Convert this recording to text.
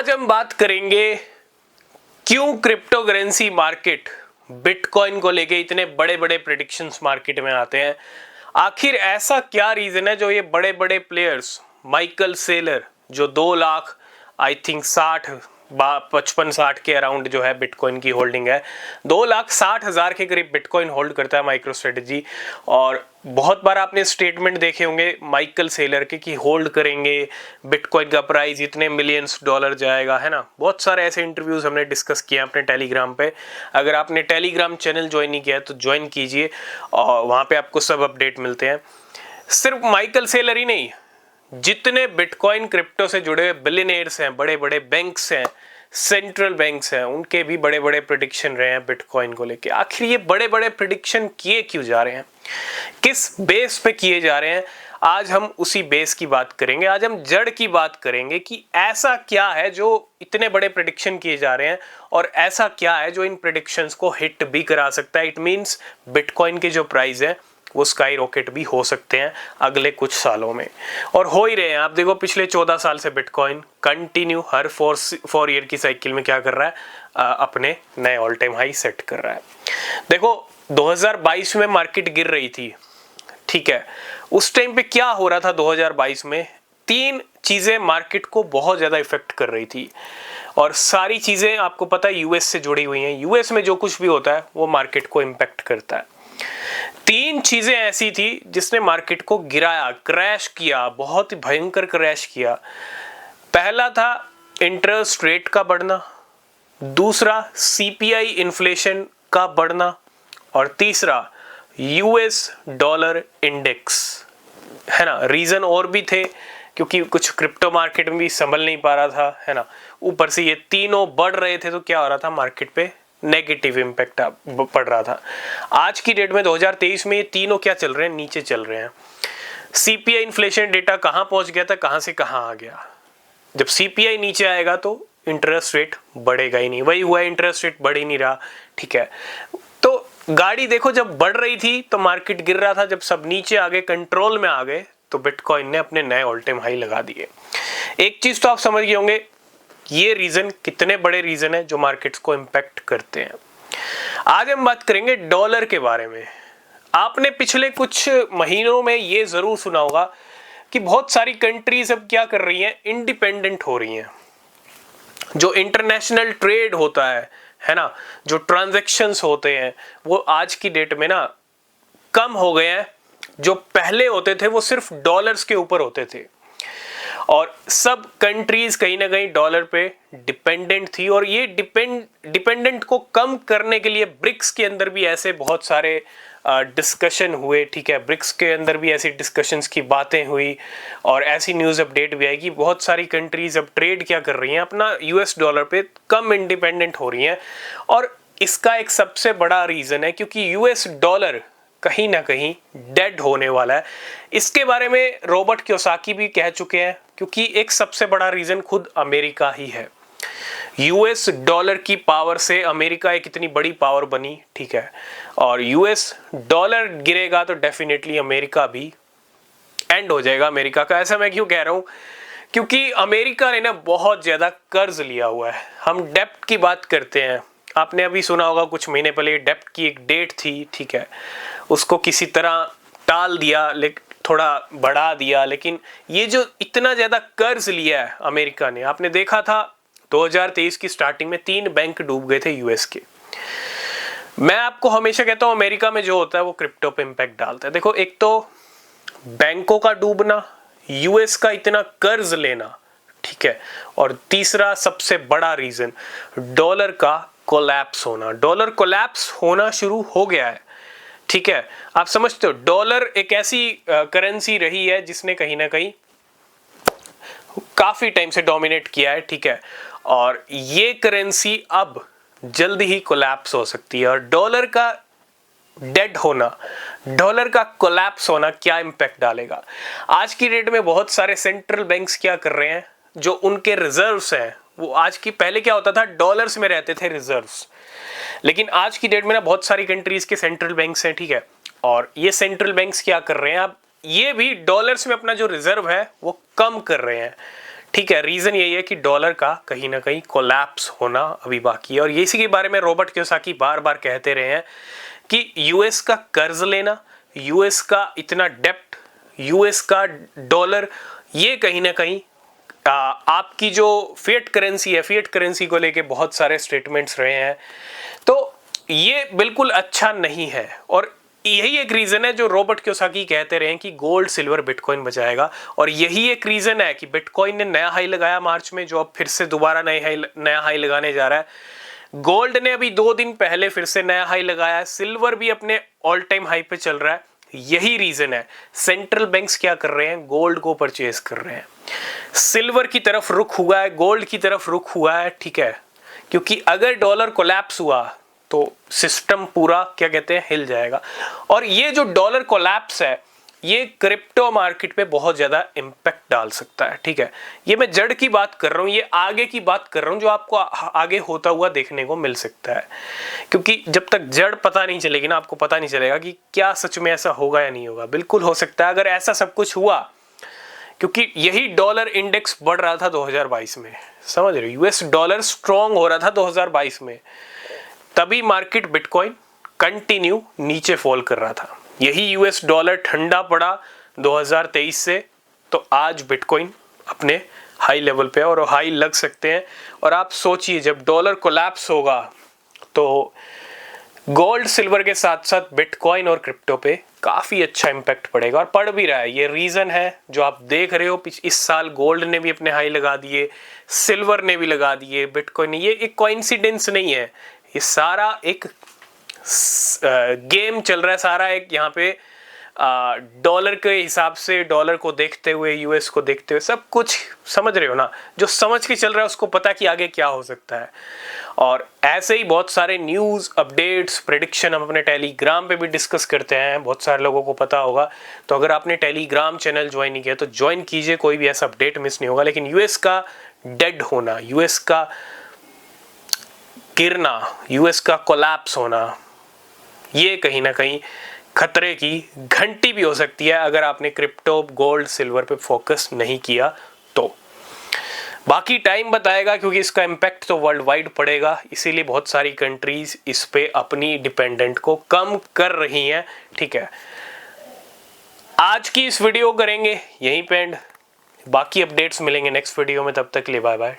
आज हम बात करेंगे क्यों क्रिप्टो करेंसी मार्केट बिटकॉइन को लेके इतने बड़े बड़े प्रेडिक्शंस मार्केट में आते हैं। आखिर ऐसा क्या रीजन है जो ये बड़े बड़े प्लेयर्स, माइकल सेलर जो 2 लाख आई थिंक 55-60 के अराउंड जो है बिटकॉइन की होल्डिंग है, 2,60,000 के करीब बिटकॉइन होल्ड करता है माइक्रो स्ट्रेटजी। और बहुत बार आपने स्टेटमेंट देखे होंगे माइकल सेलर के कि होल्ड करेंगे, बिटकॉइन का प्राइस इतने मिलियंस डॉलर जाएगा, है ना। बहुत सारे ऐसे इंटरव्यूज हमने डिस्कस किए अपने टेलीग्राम पे। अगर आपने टेलीग्राम चैनल ज्वाइन नहीं किया है तो ज्वाइन कीजिए और वहाँ पे आपको सब अपडेट मिलते हैं। सिर्फ माइकल सेलर ही नहीं, जितने बिटकॉइन क्रिप्टो से जुड़े बिलियनियर्स हैं, बड़े बड़े बैंक्स हैं, सेंट्रल बैंक्स हैं, उनके भी बड़े बड़े प्रेडिक्शन रहे हैं बिटकॉइन को लेके। आखिर ये बड़े बड़े प्रेडिक्शन किए क्यों जा रहे हैं, किस बेस पे किए जा रहे हैं, आज हम उसी बेस की बात करेंगे। आज हम जड़ की बात करेंगे कि ऐसा क्या है जो इतने बड़े प्रेडिक्शन किए जा रहे हैं और ऐसा क्या है जो इन प्रेडिक्शंस को हिट भी करा सकता है। इट मींस बिटकॉइन के जो प्राइस है वो स्काई रॉकेट भी हो सकते हैं अगले कुछ सालों में, और हो ही रहे हैं। आप देखो पिछले 14 साल से बिटकॉइन कंटिन्यू हर 4 ईयर की साइकिल में क्या कर रहा है, अपने नए ऑल टाइम हाई सेट कर रहा है। देखो 2022 में मार्केट गिर रही थी, ठीक है। उस टाइम पे क्या हो रहा था 2022 में, 3 चीजें मार्केट को बहुत ज्यादा इफेक्ट कर रही थी और सारी चीजें आपको पता है यूएस से जुड़ी हुई हैं। यूएस में जो कुछ भी होता है वो मार्केट को इम्पैक्ट करता है। 3 चीजें ऐसी थी जिसने मार्केट को गिराया, क्रैश किया, बहुत ही भयंकर क्रैश किया। पहला था इंटरेस्ट रेट का बढ़ना, दूसरा सीपीआई इन्फ्लेशन का बढ़ना और तीसरा यूएस डॉलर इंडेक्स, है ना। रीजन और भी थे क्योंकि कुछ क्रिप्टो मार्केट में भी संभल नहीं पा रहा था, है ना। ऊपर से ये तीनों बढ़ रहे थे तो क्या हो रहा था, मार्केट पे नेगेटिव इम्पैक्ट पड़ रहा था। आज की डेट में 2023 में ये तीनों क्या चल रहे हैं, नीचे चल रहे हैं। सीपीआई इन्फ्लेशन डेटा कहां पहुंच गया था, कहां से कहां आ गया। जब सीपीआई नीचे आएगा तो इंटरेस्ट रेट बढ़ेगा ही नहीं, वही हुआ, इंटरेस्ट रेट बढ़ ही नहीं रहा, ठीक है। तो गाड़ी देखो जब बढ़ रही थी तो मार्केट गिर रहा था, जब सब नीचे आ गए, कंट्रोल में आ गए, तो बिटकॉइन ने अपने नए ऑल टाइम हाई लगा दिए। एक चीज तो आप समझ गए होंगे, ये रीजन कितने बड़े रीजन है जो मार्केट्स को इंपैक्ट करते हैं। आज हम बात करेंगे डॉलर के बारे में। आपने पिछले कुछ महीनों में ये जरूर सुना होगा कि बहुत सारी कंट्रीज अब क्या कर रही हैं, इंडिपेंडेंट हो रही हैं। जो इंटरनेशनल ट्रेड होता है ना, जो ट्रांजैक्शंस होते हैं वो आज की डेट में ना कम हो गए हैं। जो पहले होते थे वो सिर्फ डॉलर्स के ऊपर होते थे और सब कंट्रीज कहीं ना कहीं डॉलर पे डिपेंडेंट थी। और ये डिपेंडेंट को कम करने के लिए ब्रिक्स के अंदर भी ऐसे बहुत सारे डिस्कशन हुए, ठीक है। ब्रिक्स के अंदर भी ऐसी डिस्कशंस की बातें हुई और ऐसी न्यूज़ अपडेट भी आई कि बहुत सारी कंट्रीज अब ट्रेड क्या कर रही हैं, अपना यूएस डॉलर पे कम इंडिपेंडेंट हो रही हैं। और इसका एक सबसे बड़ा रीज़न है क्योंकि यूएस डॉलर कहीं ना कहीं डेड होने वाला है। इसके बारे में रॉबर्ट कियोसाकी भी कह चुके हैं क्योंकि एक सबसे बड़ा रीजन खुद अमेरिका ही है। यूएस डॉलर की पावर से अमेरिका एक इतनी बड़ी पावर बनी, ठीक है। और यूएस डॉलर गिरेगा तो डेफिनेटली अमेरिका भी एंड हो जाएगा अमेरिका का। ऐसा मैं क्यों कह रहा हूं, क्योंकि अमेरिका ने ना बहुत ज्यादा कर्ज लिया हुआ है। हम डेप्ट की बात करते हैं, आपने अभी सुना होगा कुछ महीने पहले डेप्ट की एक डेट थी, ठीक है। उसको किसी तरह टाल दिया, लेकिन थोड़ा बढ़ा दिया। लेकिन ये जो इतना ज्यादा कर्ज लिया है अमेरिका ने, आपने देखा था 2023 की स्टार्टिंग में 3 बैंक डूब गए थे यूएस के। मैं आपको हमेशा कहता हूं अमेरिका में जो होता है वो क्रिप्टो पे इंपैक्ट डालता है। देखो एक तो बैंकों का डूबना, यूएस का इतना कर्ज लेना, ठीक है, और तीसरा सबसे बड़ा रीजन डॉलर का कोलैप्स होना। डॉलर कोलैप्स होना शुरू हो गया है, ठीक है। आप समझते हो डॉलर एक ऐसी करेंसी रही है जिसने कहीं ना कहीं काफी टाइम से डोमिनेट किया है, ठीक है। और ये करेंसी अब जल्दी ही कोलैप्स हो सकती है। और डॉलर का डेड होना, डॉलर का कोलैप्स होना क्या इंपैक्ट डालेगा। आज की डेट में बहुत सारे सेंट्रल बैंक्स क्या कर रहे हैं, जो उनके रिजर्व्स हैं वो आज की, पहले क्या होता था डॉलर्स में रहते थे रिजर्व्स, लेकिन आज की डेट में ना बहुत सारी कंट्रीज के सेंट्रल बैंक्स हैं, ठीक है। और ये सेंट्रल बैंक्स क्या कर रहे हैं, अब ये भी डॉलर्स में अपना जो रिजर्व है वो कम कर रहे हैं, ठीक है, रीजन यही है कि डॉलर का कहीं ना कहीं कोलैप्स होना अभी बाकी है। और इसी के बारे में रॉबर्ट कियोसाकी बार बार कहते रहे हैं कि यूएस का कर्ज लेना, यूएस का इतना डेप्ट, यूएस का डॉलर, ये कहीं ना कहीं आपकी जो फिएट करेंसी है, फिएट करेंसी को लेके बहुत सारे स्टेटमेंट्स रहे हैं, तो ये बिल्कुल अच्छा नहीं है। और यही एक रीजन है जो रॉबर्ट कियोसाकी कहते रहे हैं कि गोल्ड, सिल्वर, बिटकॉइन बचाएगा। और यही एक रीजन है कि बिटकॉइन ने नया हाई लगाया मार्च में, जो अब फिर से दोबारा नया हाई लगाने जा रहा है। गोल्ड ने अभी 2 दिन पहले फिर से नया हाई लगाया है। सिल्वर भी अपने ऑल टाइम हाई पे चल रहा है। यही रीजन है सेंट्रल बैंक्स क्या कर रहे हैं, गोल्ड को परचेज कर रहे हैं। सिल्वर की तरफ रुख हुआ है, गोल्ड की तरफ रुख हुआ है, ठीक है, क्योंकि अगर डॉलर कोलैप्स हुआ तो सिस्टम पूरा क्या कहते हैं हिल जाएगा। और ये जो डॉलर कोलैप्स है ये क्रिप्टो मार्केट पे बहुत ज्यादा इंपैक्ट डाल सकता है, ठीक है। ये मैं जड़ की बात कर रहा हूँ, ये आगे की बात कर रहा हूँ जो आपको आगे होता हुआ देखने को मिल सकता है। क्योंकि जब तक जड़ पता नहीं चलेगी ना, आपको पता नहीं चलेगा कि क्या सच में ऐसा होगा या नहीं होगा। बिल्कुल हो सकता है अगर ऐसा सब कुछ हुआ, क्योंकि यही डॉलर इंडेक्स बढ़ रहा था 2022 में, समझ रहे हो, यूएस डॉलर स्ट्रॉन्ग हो रहा था 2022 में, तभी मार्केट बिटकॉइन कंटिन्यू नीचे फॉल कर रहा था। यही यूएस डॉलर ठंडा पड़ा 2023 से, तो आज बिटकॉइन अपने हाई लेवल पे और हाई लग सकते हैं। और आप सोचिए जब डॉलर कोलैप्स होगा तो गोल्ड, सिल्वर के साथ साथ बिटकॉइन और क्रिप्टो पे काफी अच्छा इंपैक्ट पड़ेगा, और पड़ भी रहा है। ये रीजन है जो आप देख रहे हो, इस साल गोल्ड ने भी अपने हाई लगा दिए, सिल्वर ने भी लगा दिए, बिटकॉइन ने। ये एक कोइंसिडेंस नहीं है, ये सारा एक गेम चल रहा है, सारा एक यहाँ पे डॉलर के हिसाब से, डॉलर को देखते हुए, यूएस को देखते हुए, सब कुछ समझ रहे हो ना। जो समझ के चल रहा है उसको पता कि आगे क्या हो सकता है। और ऐसे ही बहुत सारे न्यूज़, अपडेट्स, प्रेडिक्शन हम अपने टेलीग्राम पे भी डिस्कस करते हैं, बहुत सारे लोगों को पता होगा। तो अगर आपने टेलीग्राम चैनल ज्वाइन नहीं किया तो ज्वाइन कीजिए, कोई भी ऐसा अपडेट मिस नहीं होगा। लेकिन यूएस का डेड होना, यूएस का गिरना, यूएस का कोलैप्स होना, ये कहीं ना कहीं खतरे की घंटी भी हो सकती है अगर आपने क्रिप्टो, गोल्ड, सिल्वर पे फोकस नहीं किया तो। बाकी टाइम बताएगा, क्योंकि इसका इम्पैक्ट तो वर्ल्ड वाइड पड़ेगा, इसीलिए बहुत सारी कंट्रीज इस पे अपनी डिपेंडेंट को कम कर रही हैं, ठीक है। आज की इस वीडियो करेंगे यहीं पे एंड, बाकी अपडेट्स मिलेंगे नेक्स्ट वीडियो में, तब तक के लिए बाय बाय।